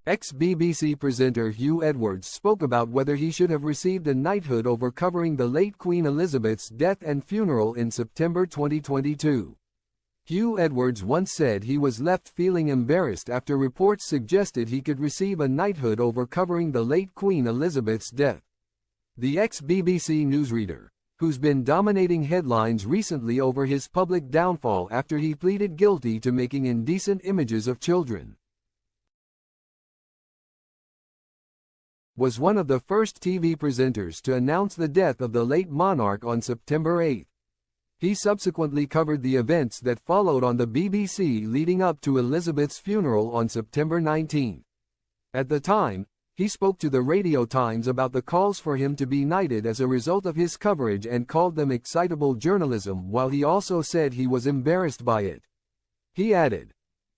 Ex-BBC presenter Huw Edwards spoke about whether he should have received a knighthood over covering the late Queen Elizabeth's death and funeral in September 2022. Huw Edwards once said he was left feeling embarrassed after reports suggested he could receive a knighthood over covering the late Queen Elizabeth's death. The ex-BBC newsreader, who's been dominating headlines recently over his public downfall after he pleaded guilty to making indecent images of children, was one of the first TV presenters to announce the death of the late monarch on September 8. He subsequently covered the events that followed on the BBC leading up to Elizabeth's funeral on September 19. At the time, he spoke to the Radio Times about the calls for him to be knighted as a result of his coverage and called them excitable journalism, while he also said he was embarrassed by it. He added,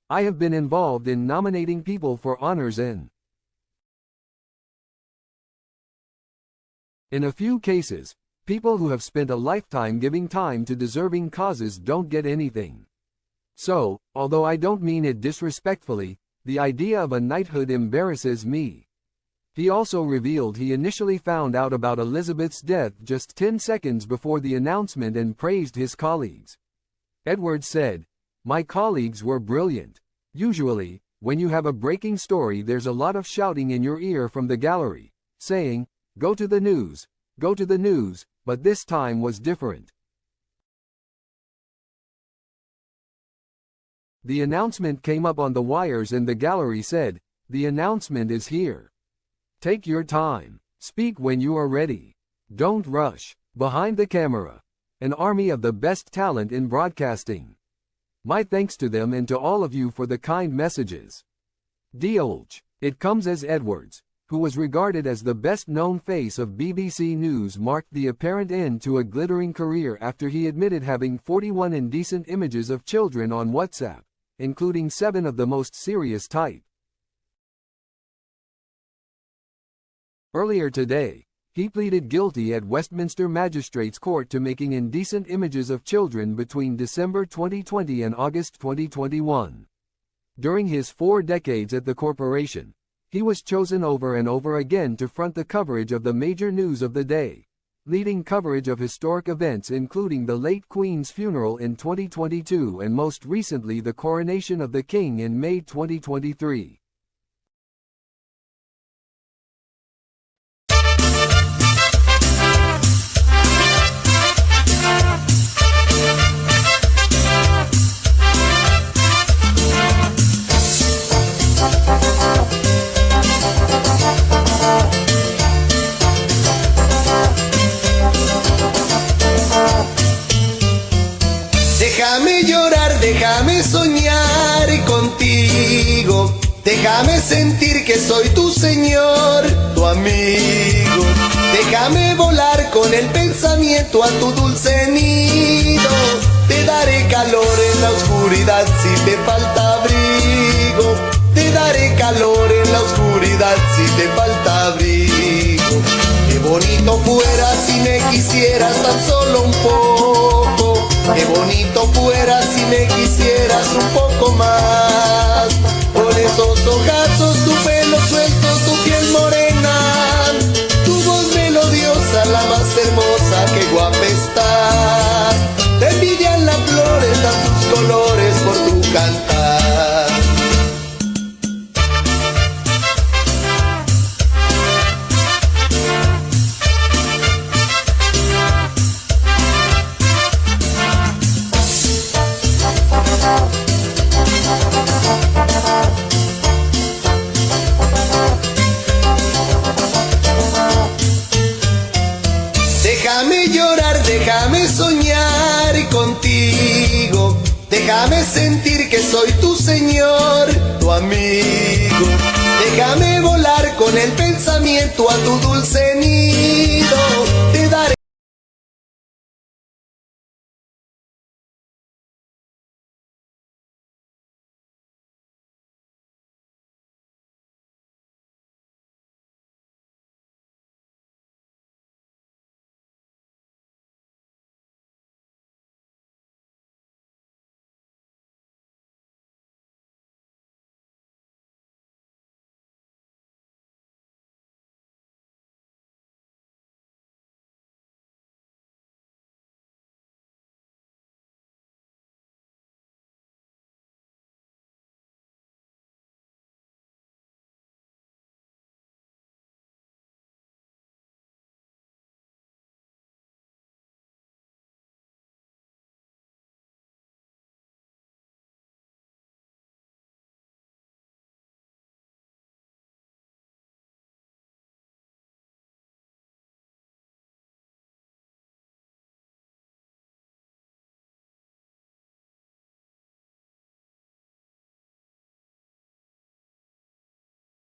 "I have been involved in nominating people for honors and in a few cases, people who have spent a lifetime giving time to deserving causes don't get anything. So, although I don't mean it disrespectfully, the idea of a knighthood embarrasses me." He also revealed he initially found out about Elizabeth's death just 10 seconds before the announcement and praised his colleagues. Edwards said, "My colleagues were brilliant. Usually, when you have a breaking story, there's a lot of shouting in your ear from the gallery, saying, 'Go to the news, go to the news,' but this time was different. The announcement came up on the wires and the gallery said, 'The announcement is here. Take your time. Speak when you are ready. Don't rush.' Behind the camera, an army of the best talent in broadcasting. My thanks to them and to all of you for the kind messages." It comes as Edwards, who was regarded as the best-known face of BBC News, marked the apparent end to a glittering career after he admitted having 41 indecent images of children on WhatsApp, including 7 of the most serious type. Earlier today, he pleaded guilty at Westminster Magistrates Court to making indecent images of children between December 2020 and August 2021. During his 4 decades at the corporation, he was chosen over and over again to front the coverage of the major news of the day, leading coverage of historic events including the late Queen's funeral in 2022 and most recently the coronation of the King in May 2023. Déjame llorar, déjame soñar contigo, déjame sentir que soy tu Señor, tu amigo. Déjame volar con el pensamiento a tu dulce nido, te daré calor en la oscuridad si te falta abrigo, te daré calor en la oscuridad si te falta abrigo. Qué bonito fuera si me quisieras tan solo un poco, qué bonito fuera si me quisieras un poco más. Con esos ojazos, tu pelo suelto, tu piel morena, tu voz melodiosa, la más hermosa, qué guapa estás. Te envidian las flores, dan tus colores por tu cantar. Déjame llorar, déjame soñar contigo, déjame sentir que soy tu Señor, tu amigo. Déjame volar con el pensamiento a tu dulce nido.